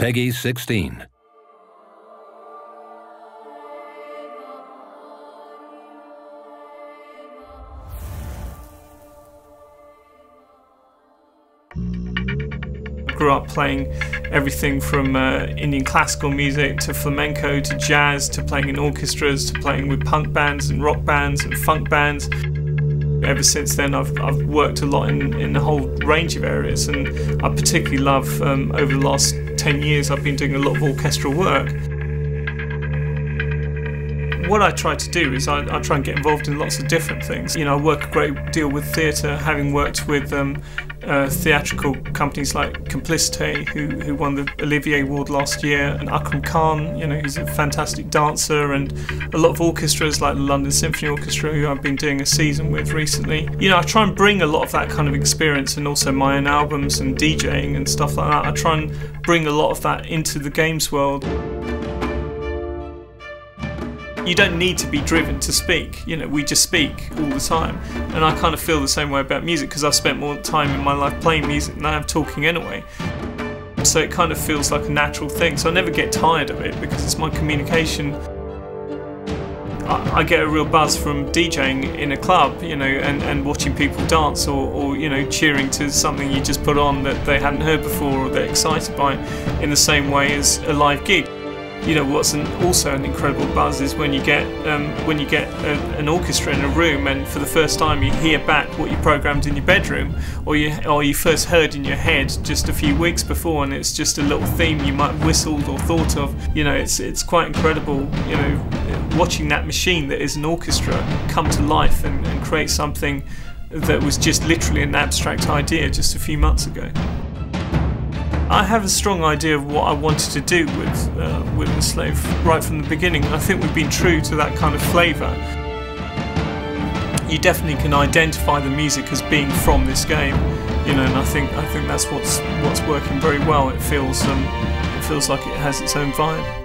Peggy 16. Grew up playing everything from Indian classical music to flamenco to jazz to playing in orchestras to playing with punk bands and rock bands and funk bands. Ever since then I've worked a lot in a whole range of areas, and I particularly love, over the last 10 years I've been doing a lot of orchestral work. What I try to do is I try and get involved in lots of different things. You know, I work a great deal with theatre, having worked with theatrical companies like Complicity, who won the Olivier Award last year, and Akram Khan, you know, who's a fantastic dancer, and a lot of orchestras like the London Symphony Orchestra, who I've been doing a season with recently. You know, I try and bring a lot of that kind of experience, and also my own albums and DJing and stuff like that. I try and bring a lot of that into the games world. You don't need to be driven to speak, you know, we just speak all the time. And I kind of feel the same way about music, because I've spent more time in my life playing music than I have talking anyway. So it kind of feels like a natural thing, so I never get tired of it because it's my communication. I get a real buzz from DJing in a club, you know, and watching people dance, or you know, cheering to something you just put on that they hadn't heard before or they're excited by, in the same way as a live gig. You know, what's also an incredible buzz is when you get an orchestra in a room, and for the first time you hear back what you programmed in your bedroom, or you first heard in your head just a few weeks before, and it's just a little theme you might have whistled or thought of. You know, it's quite incredible, you know, watching that machine that is an orchestra come to life and create something that was just literally an abstract idea just a few months ago. I have a strong idea of what I wanted to do with Enslaved right from the beginning, and I think we've been true to that kind of flavour. You definitely can identify the music as being from this game, you know, and I think that's what's working very well. It feels like it has its own vibe.